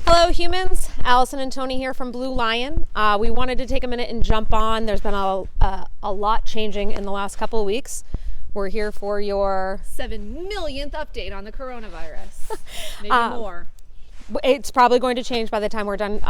Hello humans, Allison and Tony here from BlueLion. We wanted to take a minute and jump on. There's been a lot changing in the last couple of weeks. We're here for your 7 millionth update on the coronavirus. Maybe more. It's probably going to change by the time we're done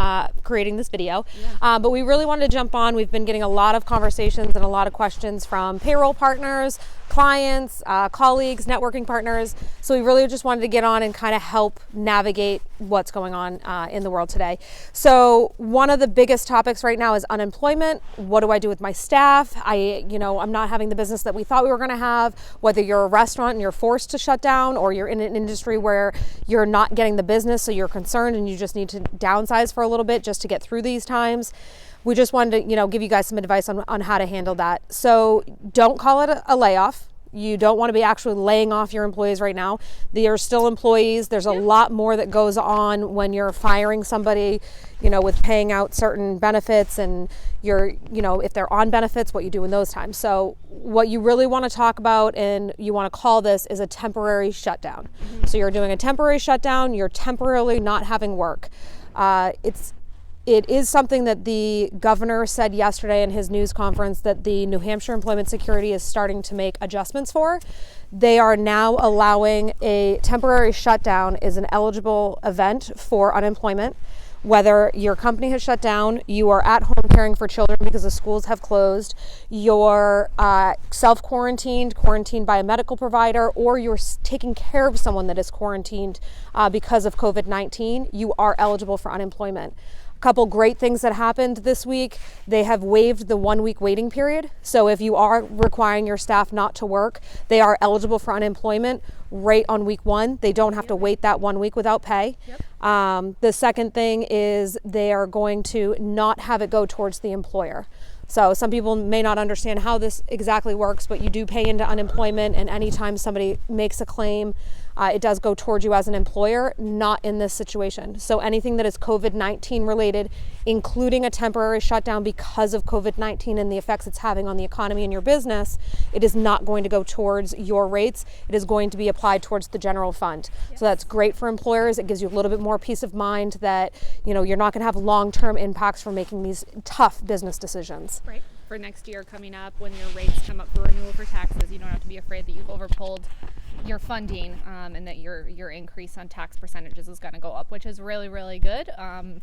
creating this video. Yeah. But we really wanted to jump on. We've been getting a lot of conversations and a lot of questions from payroll partners, clients, colleagues, networking partners. So we really just wanted to get on and kind of help navigate what's going on in the world today. So one of the biggest topics right now is unemployment. What do I do with my staff? I'm not having the business that we thought we were going to have. Whether you're a restaurant and you're forced to shut down, or you're in an industry where you're not getting the business, so you're concerned and you just need to downsize for a little bit just to get through these times. We just wanted to, give you guys some advice on how to handle that. So don't call it a layoff. You don't want to be actually laying off your employees right now. They are still employees. There's a lot more that goes on when you're firing somebody, with paying out certain benefits and if they're on benefits, what you do in those times. So what you really want to talk about and you want to call this is a temporary shutdown. Mm-hmm. So you're doing a temporary shutdown. You're temporarily not having work. It is something that the governor said yesterday in his news conference that the New Hampshire Employment Security is starting to make adjustments for. They are now allowing a temporary shutdown is an eligible event for unemployment. Whether your company has shut down, you are at home caring for children because the schools have closed, you're self-quarantined, quarantined by a medical provider, or you're taking care of someone that is quarantined because of COVID-19, you are eligible for unemployment. A couple great things that happened this week. They have waived the 1 week waiting period. So if you are requiring your staff not to work, they are eligible for unemployment right on week 1. They don't have to wait that 1 week without pay. Yep. The second thing is they are going to not have it go towards the employer. So some people may not understand how this exactly works, but you do pay into unemployment, and anytime somebody makes a claim, it does go towards you as an employer, not in this situation. So anything that is COVID-19 related, including a temporary shutdown because of COVID-19 and the effects it's having on the economy and your business, it is not going to go towards your rates. It is going to be applied towards the general fund. Yes. So that's great for employers. It gives you a little bit more peace of mind that, you're not going to have long-term impacts from making these tough business decisions. Right. For next year coming up, when your rates come up for renewal for taxes, you don't have to be afraid that you've overpulled your funding and that your increase on tax percentages is going to go up, which is really, really good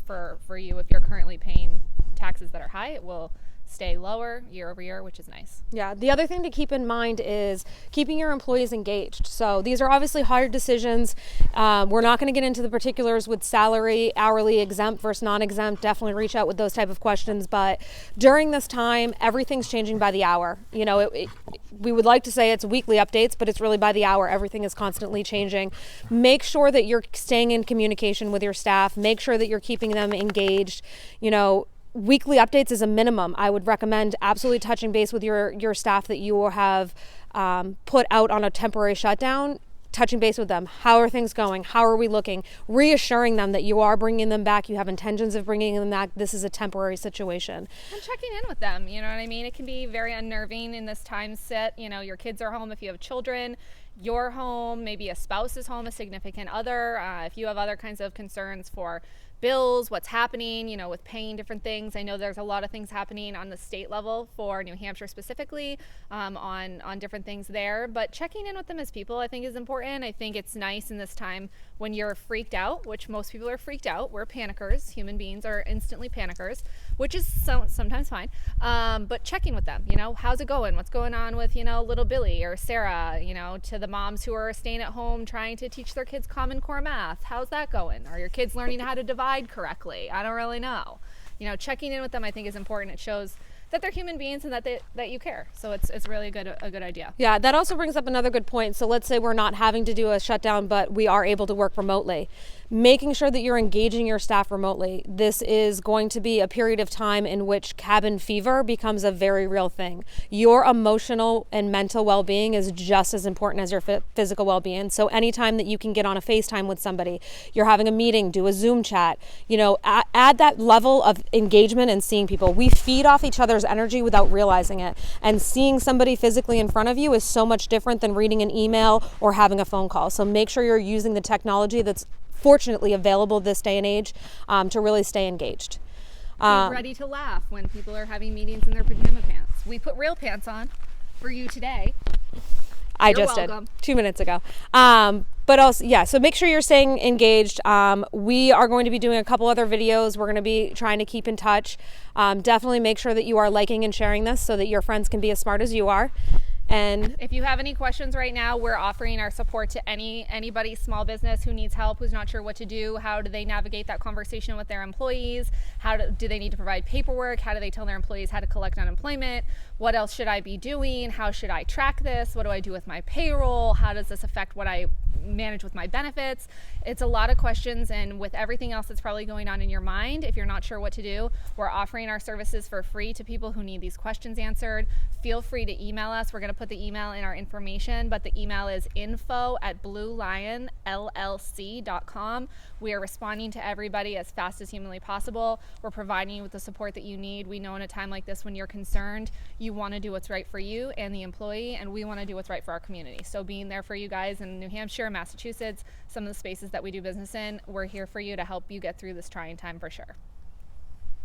for you. If you're currently paying taxes that are high, it will stay lower year over year, which is nice. Yeah. The other thing to keep in mind is keeping your employees engaged. So these are obviously hard decisions. We're not going to get into the particulars with salary, hourly, exempt versus non-exempt. Definitely reach out with those type of questions. But during this time, everything's changing by the hour. We would like to say it's weekly updates, but it's really by the hour. Everything is constantly changing. Make sure that you're staying in communication with your staff. Make sure that you're keeping them engaged. Weekly updates is a minimum. I would recommend absolutely touching base with your staff that you have put out on a temporary shutdown, touching base with them. How are things going? How are we looking? Reassuring them that you are bringing them back. You have intentions of bringing them back. This is a temporary situation. And checking in with them, you know what I mean? It can be very unnerving in this time set. Your kids are home if you have children. You're home, maybe a spouse is home, a significant other. If you have other kinds of concerns for bills, what's happening, with paying different things. I know there's a lot of things happening on the state level for New Hampshire specifically on different things there, but checking in with them as people I think is important. I think it's nice in this time when you're freaked out, which most people are freaked out. We're panickers. Human beings are instantly panickers, which is sometimes fine. But checking with them, how's it going? What's going on with, little Billy or Sarah, to the moms who are staying at home trying to teach their kids Common Core math. How's that going? Are your kids learning how to divide correctly? I don't really know. Checking in with them I think is important. It shows that they're human beings and that you care. So it's really a good idea. Yeah, that also brings up another good point. So let's say we're not having to do a shutdown, but we are able to work remotely. Making sure that you're engaging your staff remotely. This is going to be a period of time in which cabin fever becomes a very real thing. Your emotional and mental well-being is just as important as your physical well-being. So anytime that you can get on a FaceTime with somebody, you're having a meeting, do a Zoom chat, add that level of engagement and seeing people. We feed off each other's energy without realizing it. And seeing somebody physically in front of you is so much different than reading an email or having a phone call. So make sure you're using the technology that's fortunately available this day and age to really stay engaged. Be ready to laugh when people are having meetings in their pajama pants. We put real pants on for you today. You're just welcome. Did 2 minutes ago. But also, yeah, so make sure you're staying engaged. We are going to be doing a couple other videos. We're going to be trying to keep in touch. Definitely make sure that you are liking and sharing this so that your friends can be as smart as you are. And if you have any questions right now, we're offering our support to anybody, small business who needs help, who's not sure what to do. How do they navigate that conversation with their employees? Do they need to provide paperwork? How do they tell their employees how to collect unemployment? What else should I be doing? How should I track this? What do I do with my payroll? How does this affect what I manage with my benefits? It's a lot of questions, and with everything else that's probably going on in your mind, if you're not sure what to do, we're offering our services for free to people who need these questions answered. Feel free to email us. We're going to put the email in our information, but the email is info@BlueLionLLC.com. We are responding to everybody as fast as humanly possible. We're providing you with the support that you need. We know in a time like this when you're concerned, you want to do what's right for you and the employee, and we want to do what's right for our community. So being there for you guys in New Hampshire, Massachusetts, some of the spaces that we do business in, we're here for you to help you get through this trying time for sure.